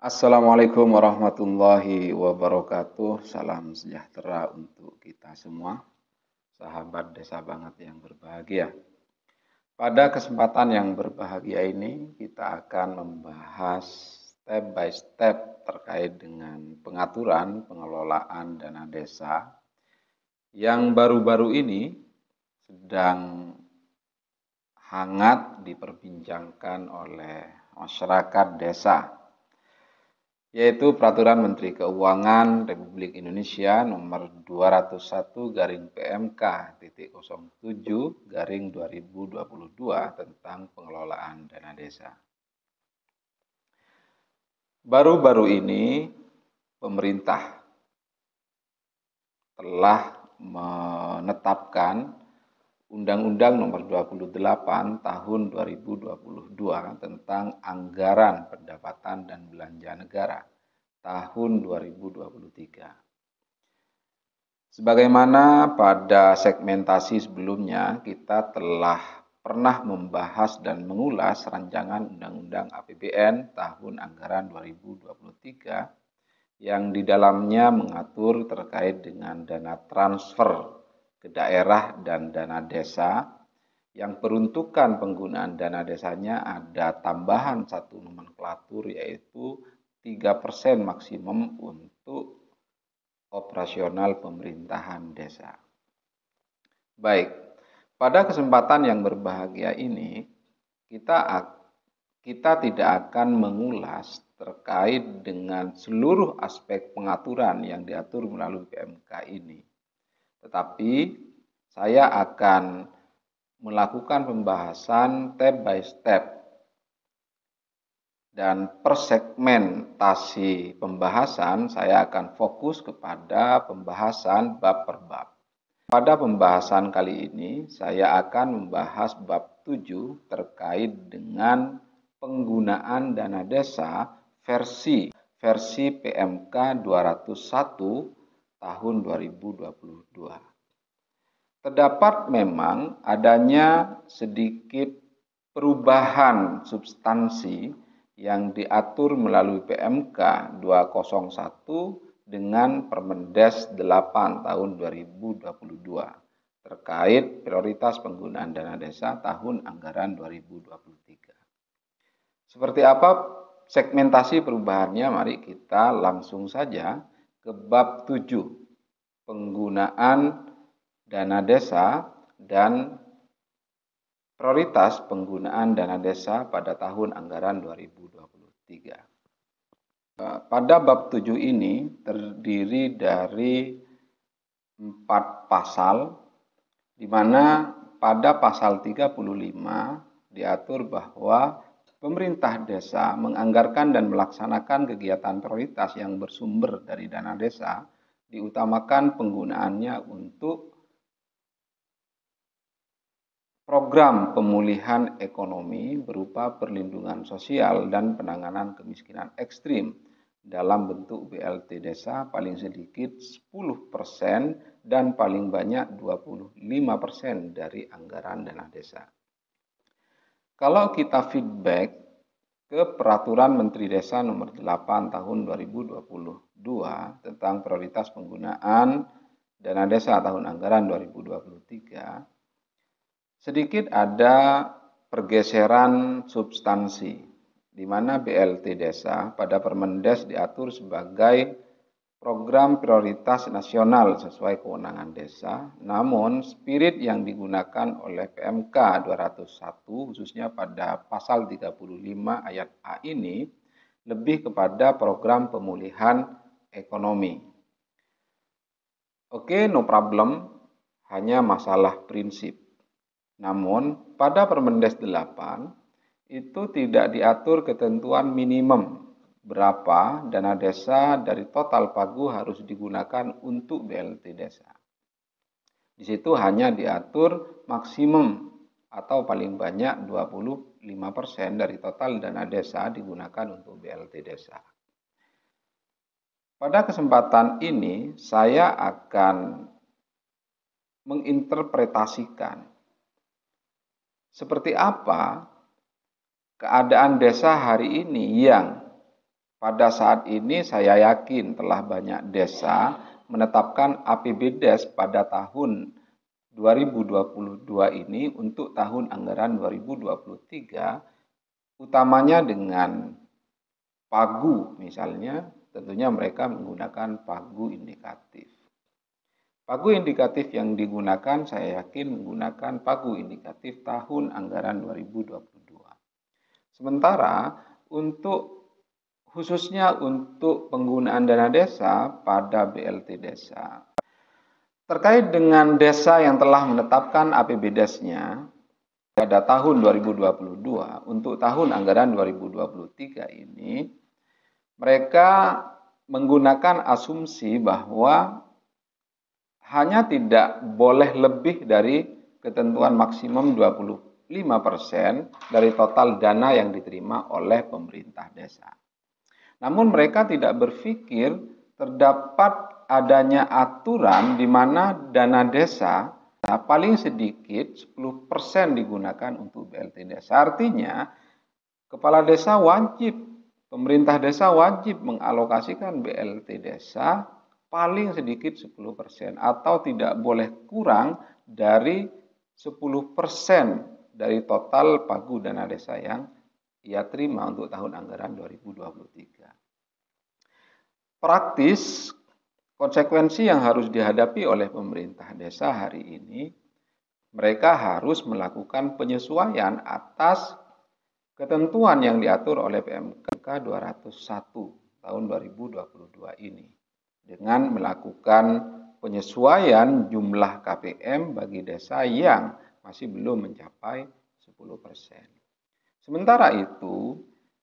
Assalamualaikum warahmatullahi wabarakatuh. Salam sejahtera untuk kita semua, sahabat desa banget yang berbahagia. Pada kesempatan yang berbahagia ini, kita akan membahas step by step terkait dengan pengaturan pengelolaan dana desa yang baru-baru ini sedang hangat diperbincangkan oleh masyarakat desa, yaitu Peraturan Menteri Keuangan Republik Indonesia Nomor 201/PMK.07/2022 tentang pengelolaan dana desa. Baru-baru ini pemerintah telah menetapkan Undang-Undang Nomor 28 Tahun 2022 tentang Anggaran Pendapatan dan Belanja Negara tahun 2023. Sebagaimana pada segmentasi sebelumnya, kita telah pernah membahas dan mengulas rancangan Undang-Undang APBN tahun anggaran 2023 yang di dalamnya mengatur terkait dengan dana transfer ke daerah dan dana desa, yang peruntukan penggunaan dana desanya ada tambahan satu nomenklatur, yaitu 3% maksimum untuk operasional pemerintahan desa. Baik, pada kesempatan yang berbahagia ini kita tidak akan mengulas terkait dengan seluruh aspek pengaturan yang diatur melalui PMK ini. Tetapi saya akan melakukan pembahasan step by step dan per segmentasi pembahasan saya akan fokus kepada pembahasan bab per bab. Pada pembahasan kali ini saya akan membahas bab 7 terkait dengan penggunaan dana desa versi PMK 201 tahun 2022. Terdapat memang adanya sedikit perubahan substansi yang diatur melalui PMK 201 dengan Permendes 8 tahun 2022 terkait prioritas penggunaan dana desa tahun anggaran 2023. Seperti apa segmentasi perubahannya? Mari kita langsung saja ke bab 7, penggunaan dana desa dan prioritas penggunaan dana desa pada tahun anggaran 2023. Pada bab 7 ini terdiri dari 4 pasal, di mana pada pasal 35 diatur bahwa pemerintah desa menganggarkan dan melaksanakan kegiatan prioritas yang bersumber dari dana desa, diutamakan penggunaannya untuk program pemulihan ekonomi berupa perlindungan sosial dan penanganan kemiskinan ekstrim dalam bentuk BLT desa paling sedikit 10% dan paling banyak 25% dari anggaran dana desa. Kalau kita feedback ke Peraturan Menteri Desa Nomor 8 Tahun 2022 tentang prioritas penggunaan dana desa tahun anggaran 2023, sedikit ada pergeseran substansi, di mana BLT desa pada Permendes diatur sebagai program prioritas nasional sesuai kewenangan desa, namun spirit yang digunakan oleh PMK 201 khususnya pada pasal 35 ayat A ini lebih kepada program pemulihan ekonomi. Oke, no problem, hanya masalah prinsip. Namun, pada Permendes 8 itu tidak diatur ketentuan minimum berapa dana desa dari total pagu harus digunakan untuk BLT desa. Di situ hanya diatur maksimum atau paling banyak 25% dari total dana desa digunakan untuk BLT desa. Pada kesempatan ini saya akan menginterpretasikan seperti apa keadaan desa hari ini yang pada saat ini saya yakin telah banyak desa menetapkan APBDes pada tahun 2022 ini untuk tahun anggaran 2023, utamanya dengan pagu misalnya, tentunya mereka menggunakan pagu indikatif. Pagu indikatif yang digunakan saya yakin menggunakan pagu indikatif tahun anggaran 2022. Sementara khususnya untuk penggunaan dana desa pada BLT desa, terkait dengan desa yang telah menetapkan APBDes-nya pada tahun 2022 untuk tahun anggaran 2023 ini, mereka menggunakan asumsi bahwa hanya tidak boleh lebih dari ketentuan maksimum 25% dari total dana yang diterima oleh pemerintah desa. Namun mereka tidak berpikir terdapat adanya aturan di mana dana desa paling sedikit 10% digunakan untuk BLT desa. Artinya, kepala desa wajib, pemerintah desa wajib mengalokasikan BLT desa paling sedikit 10% atau tidak boleh kurang dari 10% dari total pagu dana desa yang ia terima untuk tahun anggaran 2023. Praktis, konsekuensi yang harus dihadapi oleh pemerintah desa hari ini, mereka harus melakukan penyesuaian atas ketentuan yang diatur oleh PMK 201 tahun 2022 ini dengan melakukan penyesuaian jumlah KPM bagi desa yang masih belum mencapai 10%. Sementara itu,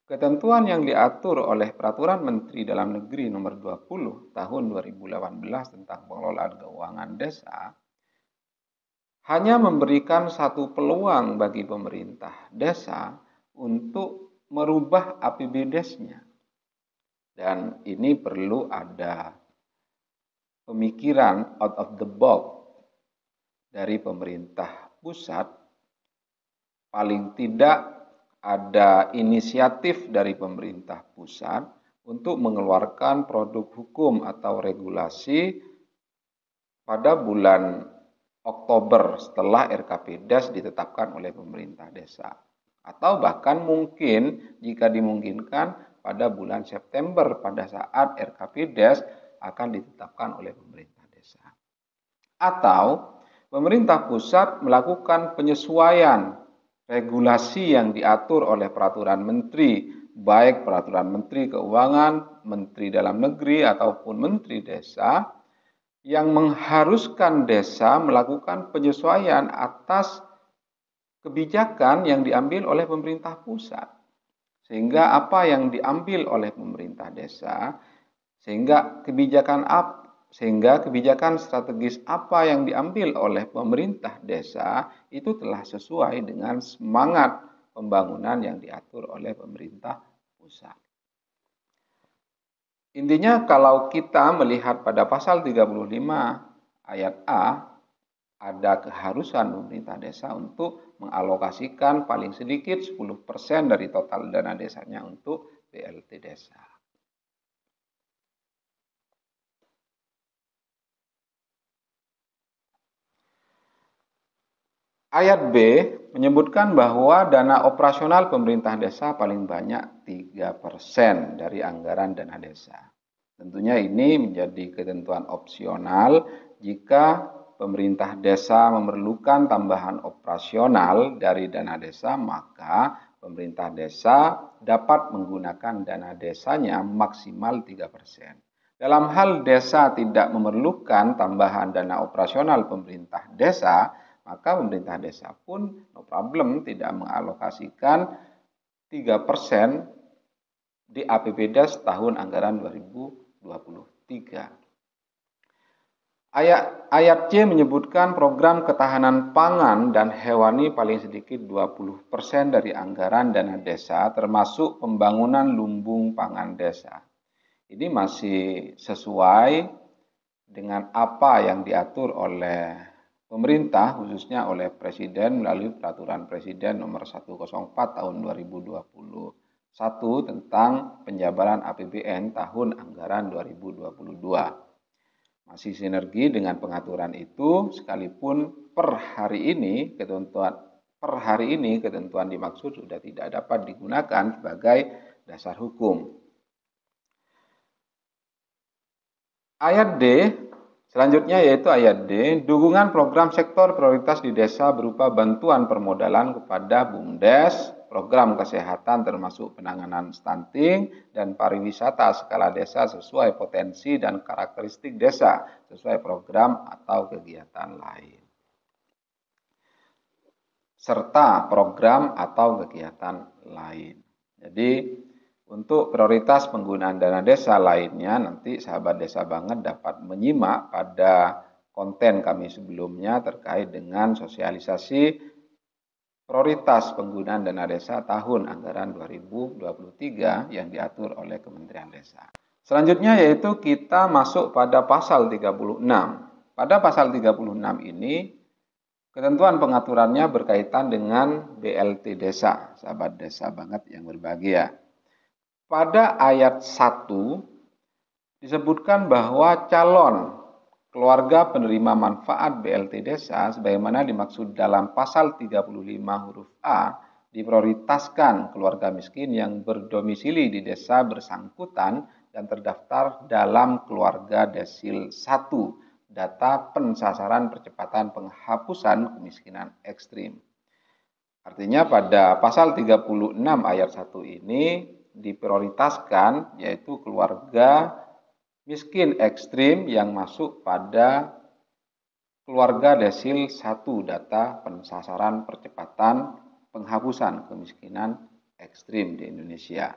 ketentuan yang diatur oleh Peraturan Menteri Dalam Negeri Nomor 20 Tahun 2018 tentang pengelolaan keuangan desa hanya memberikan satu peluang bagi pemerintah desa untuk merubah APBDes-nya. Dan ini perlu ada pemikiran out of the box dari pemerintah pusat, paling tidak ada inisiatif dari pemerintah pusat untuk mengeluarkan produk hukum atau regulasi pada bulan Oktober setelah RKPDes ditetapkan oleh pemerintah desa. Atau bahkan mungkin jika dimungkinkan pada bulan September pada saat RKPDes akan ditetapkan oleh pemerintah desa. Atau pemerintah pusat melakukan penyesuaian regulasi yang diatur oleh peraturan menteri, baik peraturan menteri keuangan, menteri dalam negeri, ataupun menteri desa, yang mengharuskan desa melakukan penyesuaian atas kebijakan yang diambil oleh pemerintah pusat. Sehingga apa yang diambil oleh pemerintah desa, sehingga kebijakan strategis apa yang diambil oleh pemerintah desa itu telah sesuai dengan semangat pembangunan yang diatur oleh pemerintah pusat. Intinya kalau kita melihat pada pasal 35 ayat A, ada keharusan pemerintah desa untuk mengalokasikan paling sedikit 10% dari total dana desanya untuk BLT desa. Ayat B menyebutkan bahwa dana operasional pemerintah desa paling banyak 3% dari anggaran dana desa. Tentunya ini menjadi ketentuan opsional jika pemerintah desa memerlukan tambahan operasional dari dana desa, maka pemerintah desa dapat menggunakan dana desanya maksimal 3%. Dalam hal desa tidak memerlukan tambahan dana operasional pemerintah desa, maka pemerintah desa pun no problem tidak mengalokasikan 3% di APBDes tahun anggaran 2023. Ayat C menyebutkan program ketahanan pangan dan hewani paling sedikit 20% dari anggaran dana desa termasuk pembangunan lumbung pangan desa. Ini masih sesuai dengan apa yang diatur oleh pemerintah, khususnya oleh Presiden melalui Peraturan Presiden Nomor 104 Tahun 2020 1 tentang penjabaran APBN tahun anggaran 2022. Masih sinergi dengan pengaturan itu, sekalipun per hari ini ketentuan dimaksud sudah tidak dapat digunakan sebagai dasar hukum. Ayat D, selanjutnya yaitu ayat D, dukungan program sektor prioritas di desa berupa bantuan permodalan kepada BUMDes, program kesehatan termasuk penanganan stunting, dan pariwisata skala desa sesuai potensi dan karakteristik desa, sesuai program atau kegiatan lain. Serta program atau kegiatan lain. Jadi, untuk prioritas penggunaan dana desa lainnya, nanti sahabat desa banget dapat menyimak pada konten kami sebelumnya terkait dengan sosialisasi prioritas penggunaan dana desa tahun anggaran 2023 yang diatur oleh Kementerian Desa. Selanjutnya yaitu kita masuk pada pasal 36. Pada pasal 36 ini, ketentuan pengaturannya berkaitan dengan BLT Desa, sahabat desa banget yang berbahagia. Pada ayat 1 disebutkan bahwa calon keluarga penerima manfaat BLT Desa sebagaimana dimaksud dalam pasal 35 huruf A diprioritaskan keluarga miskin yang berdomisili di desa bersangkutan dan terdaftar dalam keluarga desil 1 data pensasaran percepatan penghapusan kemiskinan ekstrim. Artinya pada pasal 36 ayat 1 ini diprioritaskan yaitu keluarga miskin ekstrim yang masuk pada keluarga desil 1 data pensasaran percepatan penghapusan kemiskinan ekstrim di Indonesia.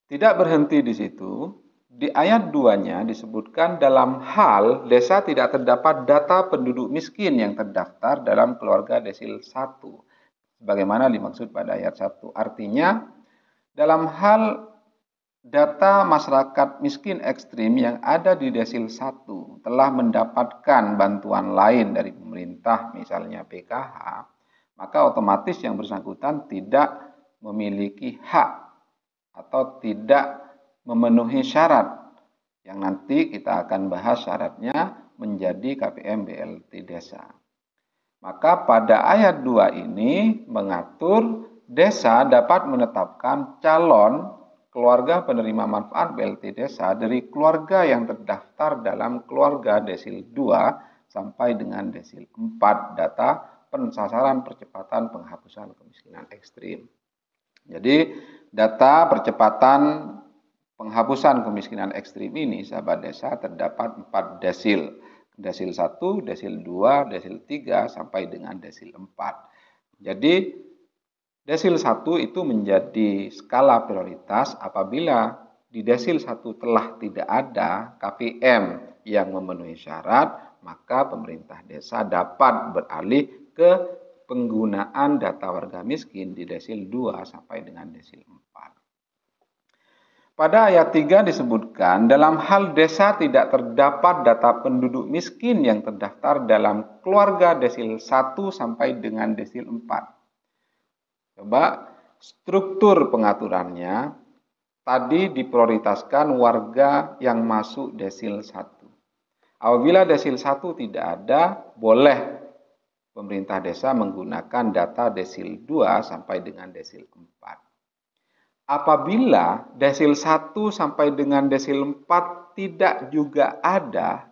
Tidak berhenti di situ, di ayat 2-nya disebutkan dalam hal desa tidak terdapat data penduduk miskin yang terdaftar dalam keluarga desil 1 sebagaimana dimaksud pada ayat 1. Artinya dalam hal data masyarakat miskin ekstrim yang ada di desil 1 telah mendapatkan bantuan lain dari pemerintah, misalnya PKH, maka otomatis yang bersangkutan tidak memiliki hak atau tidak memenuhi syarat yang nanti kita akan bahas syaratnya menjadi KPM BLT Desa. Maka pada ayat 2 ini mengatur desa dapat menetapkan calon keluarga penerima manfaat BLT Desa dari keluarga yang terdaftar dalam keluarga desil 2 sampai dengan desil 4 data pensasaran percepatan penghapusan kemiskinan ekstrim. Jadi data percepatan penghapusan kemiskinan ekstrim ini sahabat desa terdapat 4 desil. Desil 1, desil 2, desil 3 sampai dengan desil 4. Jadi desil 1 itu menjadi skala prioritas apabila di desil 1 telah tidak ada KPM yang memenuhi syarat, maka pemerintah desa dapat beralih ke penggunaan data warga miskin di desil 2 sampai dengan desil 4. Pada ayat 3 disebutkan dalam hal desa tidak terdapat data penduduk miskin yang terdaftar dalam keluarga desil 1 sampai dengan desil 4. Coba struktur pengaturannya tadi diprioritaskan warga yang masuk desil 1. Apabila desil 1 tidak ada, boleh pemerintah desa menggunakan data desil 2 sampai dengan desil 4. Apabila desil 1 sampai dengan desil 4 tidak juga ada,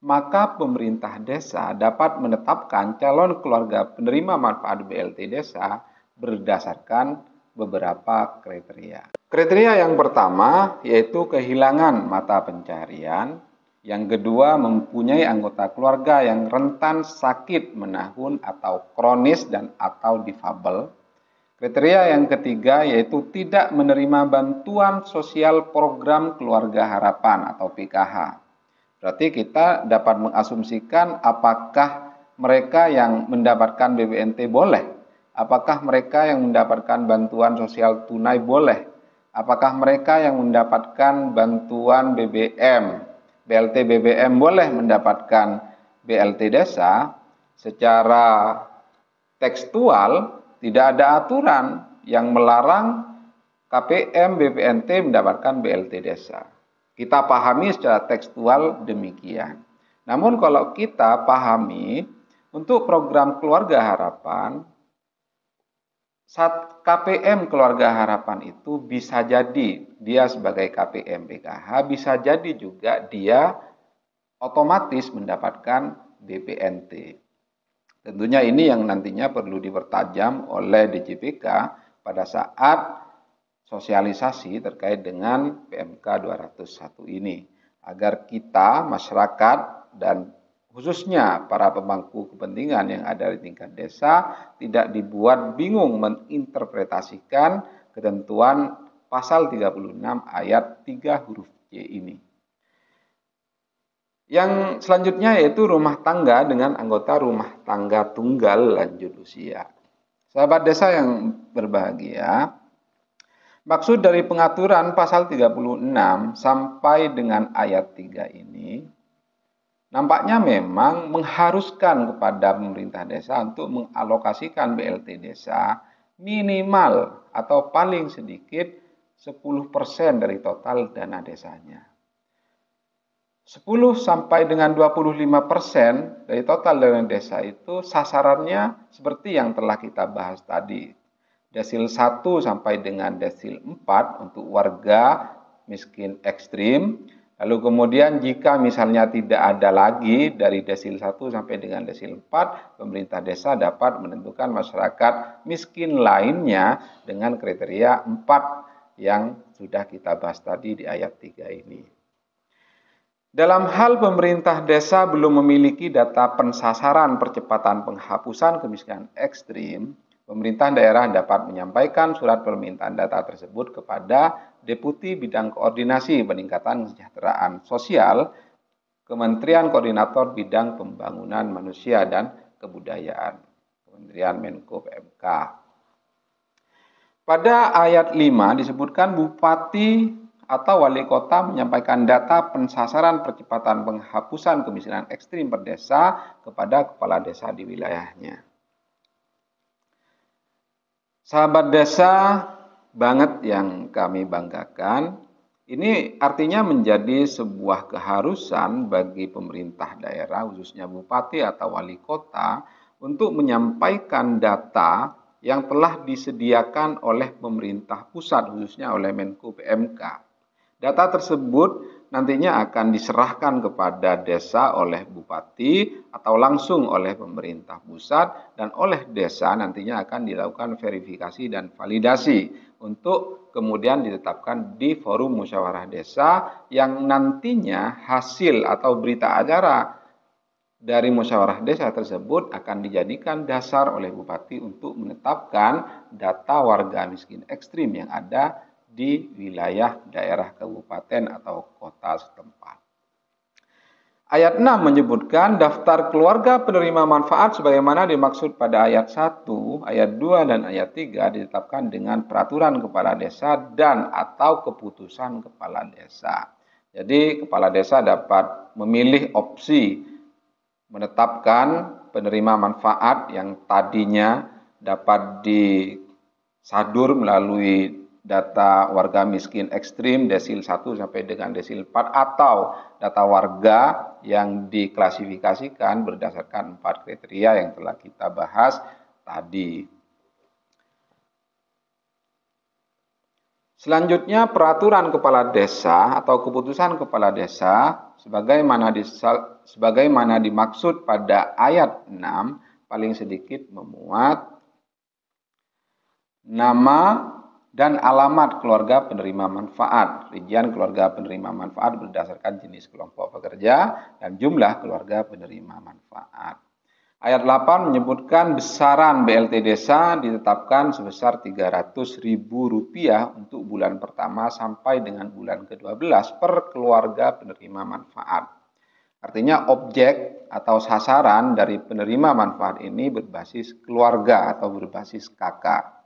maka pemerintah desa dapat menetapkan calon keluarga penerima manfaat BLT Desa berdasarkan beberapa kriteria. Kriteria yang pertama yaitu kehilangan mata pencaharian, yang kedua mempunyai anggota keluarga yang rentan sakit menahun atau kronis dan atau difabel. Kriteria yang ketiga yaitu tidak menerima bantuan sosial program keluarga harapan atau PKH. Berarti kita dapat mengasumsikan apakah mereka yang mendapatkan BPNT boleh. Apakah mereka yang mendapatkan bantuan sosial tunai boleh? Apakah mereka yang mendapatkan bantuan BBM, BLT BBM boleh mendapatkan BLT Desa? Secara tekstual tidak ada aturan yang melarang KPM BPNT mendapatkan BLT desa. Kita pahami secara tekstual demikian. Namun kalau kita pahami untuk program Keluarga Harapan, saat KPM Keluarga Harapan itu bisa jadi dia sebagai KPM PKH, bisa jadi juga dia otomatis mendapatkan BPNT. Tentunya ini yang nantinya perlu dipertajam oleh DJPK pada saat sosialisasi terkait dengan PMK 201 ini, agar kita, masyarakat, dan khususnya para pemangku kepentingan yang ada di tingkat desa tidak dibuat bingung menginterpretasikan ketentuan pasal 36 ayat 3 huruf C ini. Yang selanjutnya yaitu rumah tangga dengan anggota rumah tangga tunggal lanjut usia. Sahabat desa yang berbahagia, maksud dari pengaturan pasal 36 sampai dengan ayat 3 ini nampaknya memang mengharuskan kepada pemerintah desa untuk mengalokasikan BLT desa minimal atau paling sedikit 10% dari total dana desanya. 10 sampai dengan 25% dari total dana desa itu sasarannya seperti yang telah kita bahas tadi. Desil 1 sampai dengan desil 4 untuk warga miskin ekstrim. Lalu kemudian jika misalnya tidak ada lagi dari desil 1 sampai dengan desil 4, pemerintah desa dapat menentukan masyarakat miskin lainnya dengan kriteria 4 yang sudah kita bahas tadi di ayat 3 ini. Dalam hal pemerintah desa belum memiliki data pensasaran percepatan penghapusan kemiskinan ekstrim, pemerintah daerah dapat menyampaikan surat permintaan data tersebut kepada Deputi Bidang Koordinasi Peningkatan Kesejahteraan Sosial, Kementerian Koordinator Bidang Pembangunan Manusia dan Kebudayaan, Kementerian Menko PMK. Pada ayat 5 disebutkan Bupati atau wali kota menyampaikan data pensasaran percepatan penghapusan kemiskinan ekstrim per desa kepada kepala desa di wilayahnya. Sahabat desa banget yang kami banggakan, ini artinya menjadi sebuah keharusan bagi pemerintah daerah, khususnya bupati atau wali kota, untuk menyampaikan data yang telah disediakan oleh pemerintah pusat, khususnya oleh Menko PMK. Data tersebut nantinya akan diserahkan kepada desa oleh bupati atau langsung oleh pemerintah pusat, dan oleh desa nantinya akan dilakukan verifikasi dan validasi untuk kemudian ditetapkan di forum musyawarah desa yang nantinya hasil atau berita acara dari musyawarah desa tersebut akan dijadikan dasar oleh bupati untuk menetapkan data warga miskin ekstrim yang ada di wilayah daerah kabupaten atau kota setempat. Ayat 6 menyebutkan daftar keluarga penerima manfaat sebagaimana dimaksud pada ayat 1, ayat 2, dan ayat 3 ditetapkan dengan peraturan kepala desa dan atau keputusan kepala desa. Jadi kepala desa dapat memilih opsi menetapkan penerima manfaat yang tadinya dapat disadur melalui data warga miskin ekstrim desil 1 sampai dengan desil 4 atau data warga yang diklasifikasikan berdasarkan 4 kriteria yang telah kita bahas tadi. Selanjutnya peraturan kepala desa atau keputusan kepala desa sebagaimana dimaksud pada ayat 6 paling sedikit memuat nama dan alamat keluarga penerima manfaat, rincian keluarga penerima manfaat berdasarkan jenis kelompok pekerja dan jumlah keluarga penerima manfaat. Ayat 8 menyebutkan besaran BLT desa ditetapkan sebesar Rp300.000 untuk bulan pertama sampai dengan bulan ke-12 per keluarga penerima manfaat. Artinya objek atau sasaran dari penerima manfaat ini berbasis keluarga atau berbasis kakak.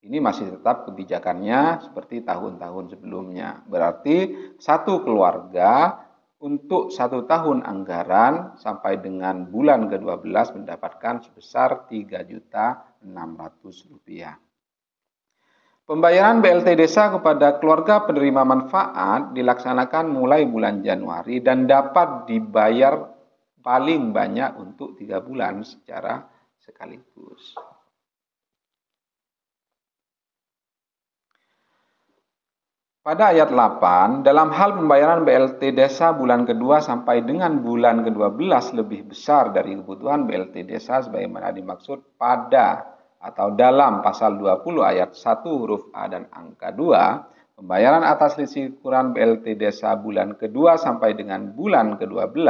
Ini masih tetap kebijakannya seperti tahun-tahun sebelumnya. Berarti satu keluarga untuk 1 tahun anggaran sampai dengan bulan ke-12 mendapatkan sebesar Rp3.600.000. Pembayaran BLT Desa kepada keluarga penerima manfaat dilaksanakan mulai bulan Januari dan dapat dibayar paling banyak untuk 3 bulan secara sekaligus. Pada ayat 8, dalam hal pembayaran BLT Desa bulan kedua sampai dengan bulan ke-12 lebih besar dari kebutuhan BLT Desa sebagaimana dimaksud pada atau dalam pasal 20 ayat 1 huruf A dan angka 2, pembayaran atas selisih ukuran BLT Desa bulan kedua sampai dengan bulan ke-12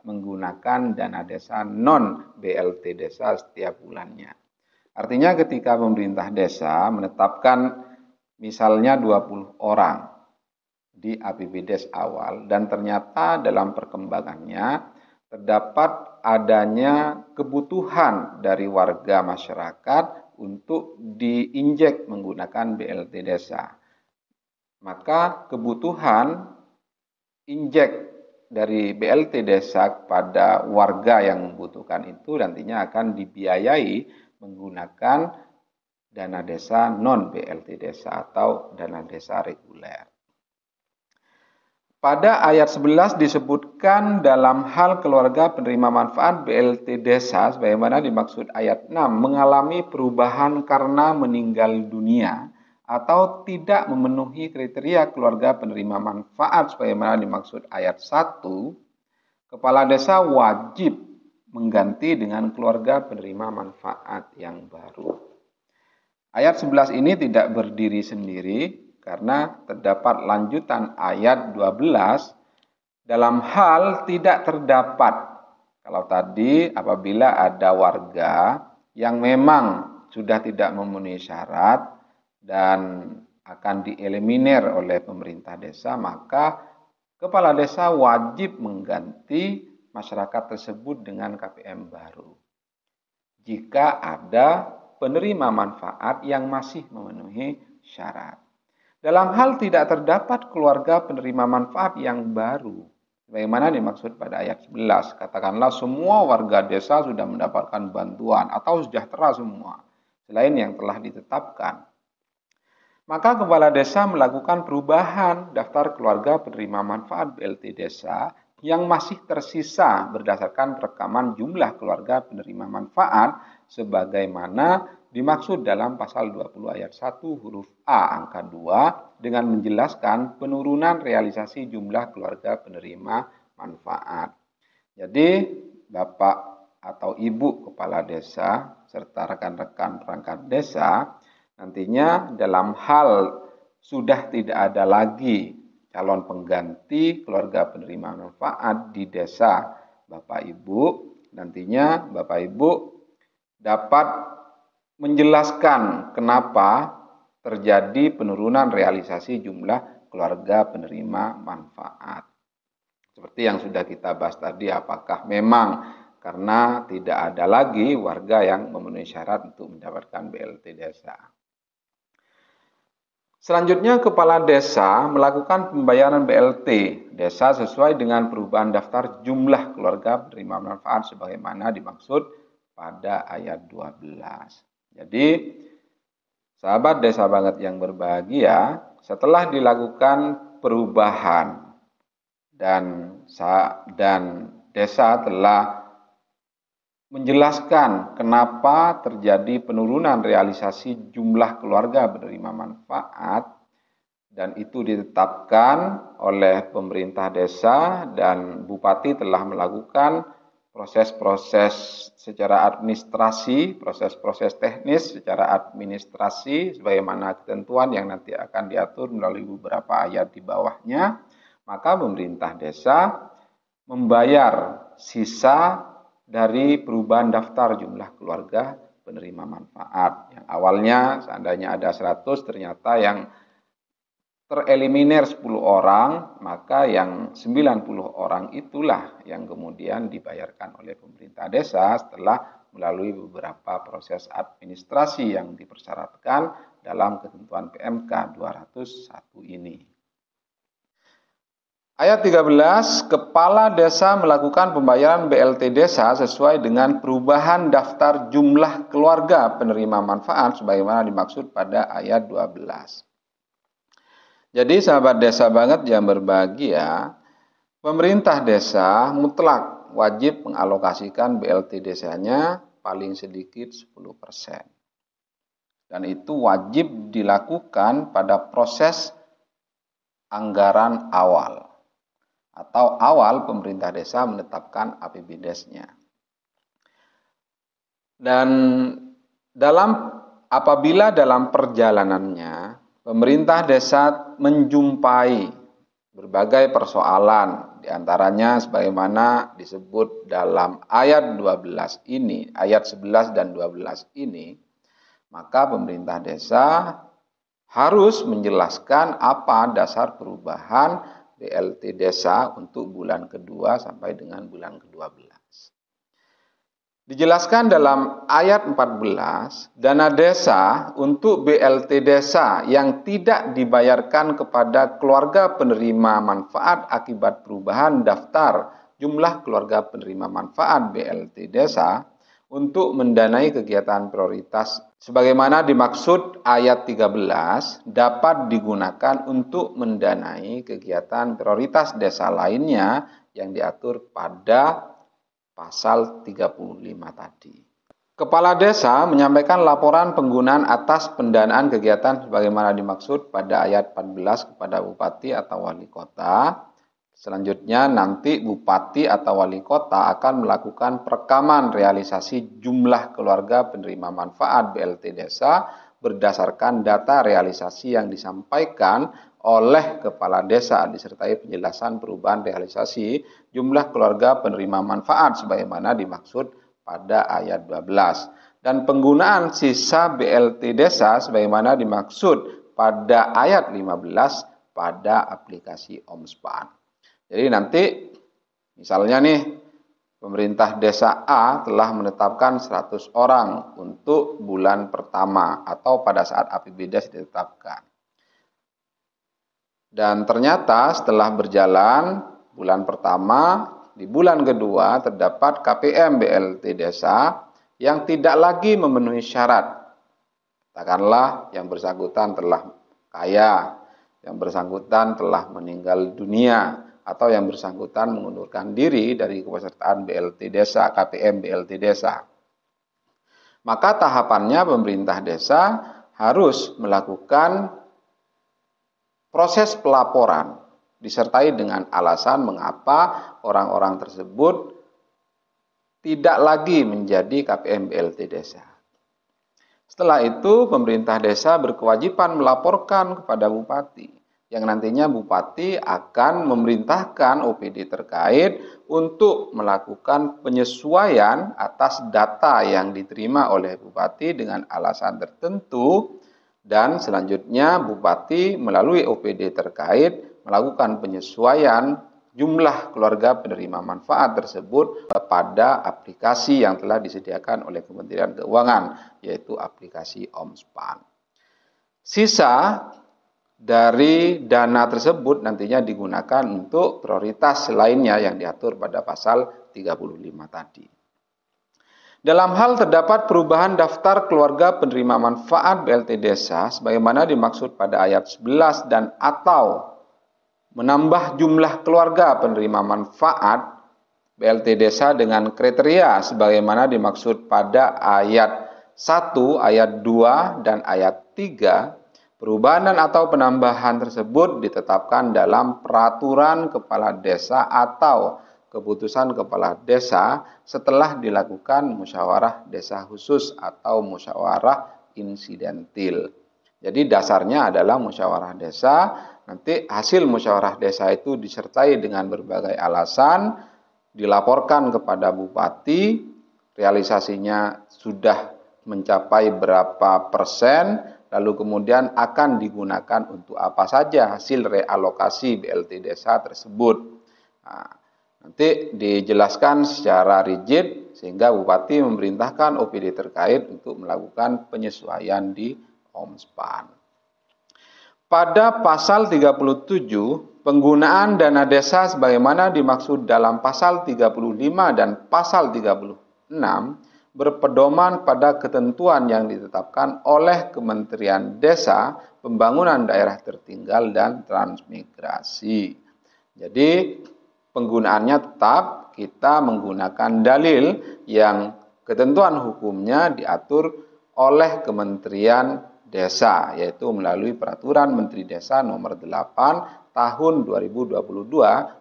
menggunakan dana desa non BLT Desa setiap bulannya. Artinya ketika pemerintah desa menetapkan misalnya 20 orang di APBDes awal dan ternyata dalam perkembangannya terdapat adanya kebutuhan dari warga masyarakat untuk diinjek menggunakan BLT Desa. Maka kebutuhan injek dari BLT Desa kepada warga yang membutuhkan itu nantinya akan dibiayai menggunakan dana desa non BLT Desa atau dana desa reguler. Pada ayat 11 disebutkan dalam hal keluarga penerima manfaat BLT Desa sebagaimana dimaksud ayat 6 mengalami perubahan karena meninggal dunia atau tidak memenuhi kriteria keluarga penerima manfaat sebagaimana dimaksud ayat 1, kepala desa wajib mengganti dengan keluarga penerima manfaat yang baru. Ayat 11 ini tidak berdiri sendiri karena terdapat lanjutan ayat 12 dalam hal tidak terdapat. Kalau tadi apabila ada warga yang memang sudah tidak memenuhi syarat dan akan dieliminir oleh pemerintah desa, maka kepala desa wajib mengganti masyarakat tersebut dengan KPM baru. Jika ada penerima manfaat yang masih memenuhi syarat. Dalam hal tidak terdapat keluarga penerima manfaat yang baru, bagaimana dimaksud pada ayat 11, katakanlah semua warga desa sudah mendapatkan bantuan atau sejahtera semua, selain yang telah ditetapkan. Maka kepala desa melakukan perubahan daftar keluarga penerima manfaat BLT Desa yang masih tersisa berdasarkan rekaman jumlah keluarga penerima manfaat sebagaimana dimaksud dalam pasal 20 ayat 1 huruf A angka 2 dengan menjelaskan penurunan realisasi jumlah keluarga penerima manfaat. Jadi Bapak atau Ibu Kepala Desa serta rekan-rekan perangkat desa nantinya dalam hal sudah tidak ada lagi calon pengganti keluarga penerima manfaat di desa Bapak Ibu, nantinya Bapak Ibu dapat menjelaskan kenapa terjadi penurunan realisasi jumlah keluarga penerima manfaat. Seperti yang sudah kita bahas tadi, apakah memang karena tidak ada lagi warga yang memenuhi syarat untuk mendapatkan BLT Desa. Selanjutnya, kepala desa melakukan pembayaran BLT desa sesuai dengan perubahan daftar jumlah keluarga penerima manfaat sebagaimana dimaksud pada ayat 12. Jadi, sahabat desa banget yang berbahagia, setelah dilakukan perubahan dan desa telah menjelaskan kenapa terjadi penurunan realisasi jumlah keluarga penerima manfaat dan itu ditetapkan oleh pemerintah desa dan Bupati telah melakukan proses-proses secara administrasi, proses-proses teknis secara administrasi sebagaimana ketentuan yang nanti akan diatur melalui beberapa ayat di bawahnya, maka pemerintah desa membayar sisa dari perubahan daftar jumlah keluarga penerima manfaat. Yang awalnya seandainya ada 100, ternyata yang tereliminir 10 orang, maka yang 90 orang itulah yang kemudian dibayarkan oleh pemerintah desa setelah melalui beberapa proses administrasi yang dipersyaratkan dalam ketentuan PMK 201 ini. Ayat 13, kepala desa melakukan pembayaran BLT desa sesuai dengan perubahan daftar jumlah keluarga penerima manfaat sebagaimana dimaksud pada ayat 12. Jadi sahabat desa banget yang berbahagia, pemerintah desa mutlak wajib mengalokasikan BLT desanya paling sedikit 10%. Dan itu wajib dilakukan pada proses anggaran awal atau awal pemerintah desa menetapkan APBDes-nya. Dan apabila dalam perjalanannya pemerintah desa menjumpai berbagai persoalan, diantaranya sebagaimana disebut dalam ayat 12 ini, ayat 11 dan 12 ini, maka pemerintah desa harus menjelaskan apa dasar perubahan BLT desa untuk bulan kedua sampai dengan bulan ke-12. Dijelaskan dalam ayat 14, dana desa untuk BLT desa yang tidak dibayarkan kepada keluarga penerima manfaat akibat perubahan daftar jumlah keluarga penerima manfaat BLT desa untuk mendanai kegiatan prioritas sebagaimana dimaksud ayat 13 dapat digunakan untuk mendanai kegiatan prioritas desa lainnya yang diatur pada pasal 35 tadi. Kepala desa menyampaikan laporan penggunaan atas pendanaan kegiatan sebagaimana dimaksud pada ayat 14 kepada bupati atau wali kota. Selanjutnya nanti bupati atau wali kota akan melakukan perekaman realisasi jumlah keluarga penerima manfaat BLT desa berdasarkan data realisasi yang disampaikan oleh kepala desa disertai penjelasan perubahan realisasi jumlah keluarga penerima manfaat sebagaimana dimaksud pada ayat 12 dan penggunaan sisa BLT desa sebagaimana dimaksud pada ayat 15 pada aplikasi Omspan. Jadi nanti misalnya nih pemerintah desa A telah menetapkan 100 orang untuk bulan pertama atau pada saat APBDes ditetapkan. Dan ternyata setelah berjalan bulan pertama, di bulan kedua terdapat KPM BLT desa yang tidak lagi memenuhi syarat. Katakanlah yang bersangkutan telah kaya, yang bersangkutan telah meninggal dunia, atau yang bersangkutan mengundurkan diri dari kepesertaan BLT desa, KPM BLT desa. Maka tahapannya pemerintah desa harus melakukan proses pelaporan disertai dengan alasan mengapa orang-orang tersebut tidak lagi menjadi KPM BLT desa. Setelah itu pemerintah desa berkewajiban melaporkan kepada bupati yang nantinya bupati akan memerintahkan OPD terkait untuk melakukan penyesuaian atas data yang diterima oleh bupati dengan alasan tertentu dan selanjutnya bupati melalui OPD terkait melakukan penyesuaian jumlah keluarga penerima manfaat tersebut pada aplikasi yang telah disediakan oleh Kementerian Keuangan yaitu aplikasi Omspan. Sisa dari dana tersebut nantinya digunakan untuk prioritas lainnya yang diatur pada pasal 35 tadi. Dalam hal terdapat perubahan daftar keluarga penerima manfaat BLT desa sebagaimana dimaksud pada ayat 11 dan atau menambah jumlah keluarga penerima manfaat BLT desa dengan kriteria sebagaimana dimaksud pada ayat 1, ayat 2, dan ayat 3, perubahan atau penambahan tersebut ditetapkan dalam peraturan kepala desa atau keputusan kepala desa setelah dilakukan musyawarah desa khusus atau musyawarah insidentil. Jadi dasarnya adalah musyawarah desa, nanti hasil musyawarah desa itu disertai dengan berbagai alasan, dilaporkan kepada bupati, realisasinya sudah mencapai berapa persen, lalu kemudian akan digunakan untuk apa saja hasil realokasi BLT desa tersebut. Nah, nanti dijelaskan secara rigid sehingga bupati memerintahkan OPD terkait untuk melakukan penyesuaian di Omspan. Pada pasal 37 Penggunaan dana desa sebagaimana dimaksud dalam pasal 35 dan pasal 36 berpedoman pada ketentuan yang ditetapkan oleh Kementerian Desa, Pembangunan Daerah Tertinggal dan Transmigrasi. Jadi penggunaannya tetap kita menggunakan dalil yang ketentuan hukumnya diatur oleh Kementerian Desa, yaitu melalui Peraturan Menteri Desa Nomor 8 Tahun 2022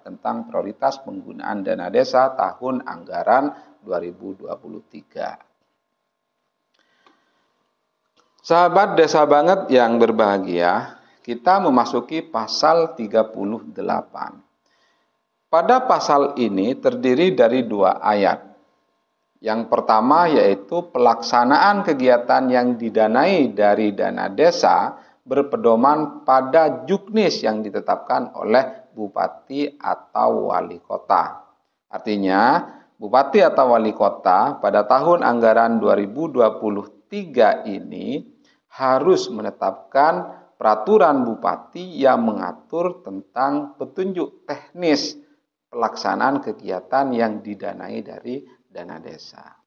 tentang prioritas penggunaan dana desa tahun anggaran 2023. Sahabat desa banget yang berbahagia, kita memasuki pasal 38. Pada pasal ini terdiri dari 2 ayat. Yang pertama yaitu pelaksanaan kegiatan yang didanai dari dana desa berpedoman pada juknis yang ditetapkan oleh bupati atau wali kota. Artinya, bupati atau wali kota pada tahun anggaran 2023 ini harus menetapkan peraturan bupati yang mengatur tentang petunjuk teknis pelaksanaan kegiatan yang didanai dari dana desa.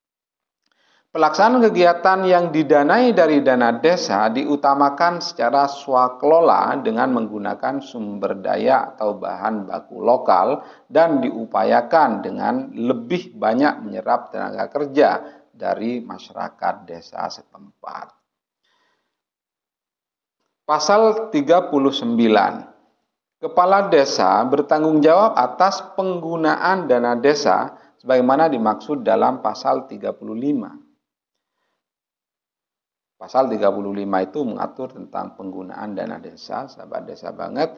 Pelaksanaan kegiatan yang didanai dari dana desa diutamakan secara swakelola dengan menggunakan sumber daya atau bahan baku lokal dan diupayakan dengan lebih banyak menyerap tenaga kerja dari masyarakat desa setempat. Pasal 39. Kepala desa bertanggung jawab atas penggunaan dana desa sebagaimana dimaksud dalam pasal 35. Pasal 35 itu mengatur tentang penggunaan dana desa, sahabat desa banget.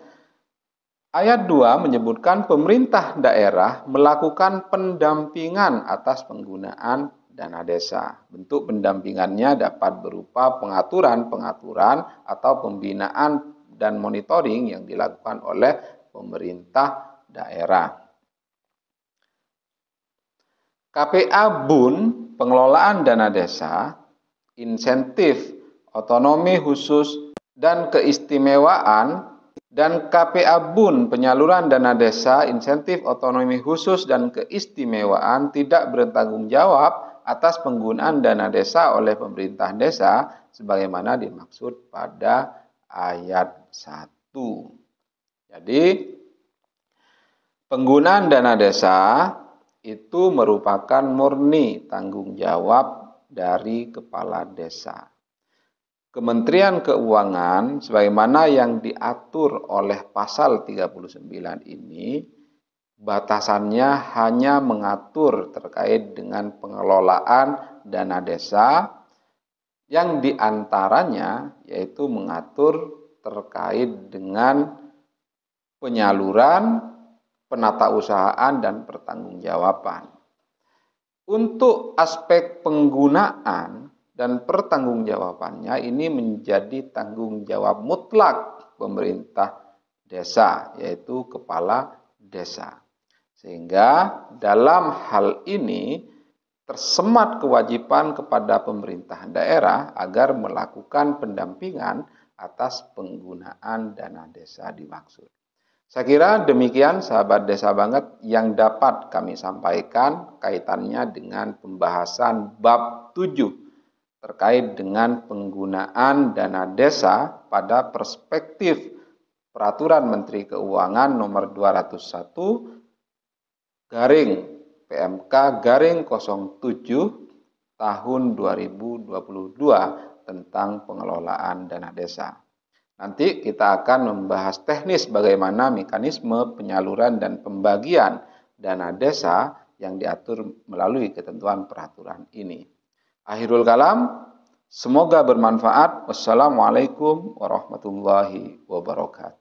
Ayat 2 menyebutkan pemerintah daerah melakukan pendampingan atas penggunaan dana desa. Bentuk pendampingannya dapat berupa pengaturan atau pembinaan dan monitoring yang dilakukan oleh pemerintah daerah. KPA BUN, pengelolaan dana desa, insentif, otonomi khusus, dan keistimewaan, dan KPA BUN penyaluran dana desa, insentif, otonomi khusus, dan keistimewaan tidak bertanggung jawab atas penggunaan dana desa oleh pemerintah desa sebagaimana dimaksud pada ayat 1. Jadi, penggunaan dana desa itu merupakan murni tanggung jawab dari kepala desa. Kementerian Keuangan sebagaimana yang diatur oleh pasal 39 ini batasannya hanya mengatur terkait dengan pengelolaan dana desa yang diantaranya yaitu mengatur terkait dengan penyaluran, penatausahaan, dan pertanggungjawaban. Untuk aspek penggunaan dan pertanggungjawabannya ini menjadi tanggung jawab mutlak pemerintah desa, yaitu kepala desa. Sehingga dalam hal ini tersemat kewajiban kepada pemerintah daerah agar melakukan pendampingan atas penggunaan dana desa dimaksud. Saya kira demikian sahabat desa banget yang dapat kami sampaikan kaitannya dengan pembahasan bab 7 terkait dengan penggunaan dana desa pada perspektif Peraturan Menteri Keuangan nomor 201 garing PMK garing 07 tahun 2022 tentang pengelolaan dana desa. Nanti kita akan membahas teknis bagaimana mekanisme penyaluran dan pembagian dana desa yang diatur melalui ketentuan peraturan ini. Akhirul kalam, semoga bermanfaat. Wassalamualaikum warahmatullahi wabarakatuh.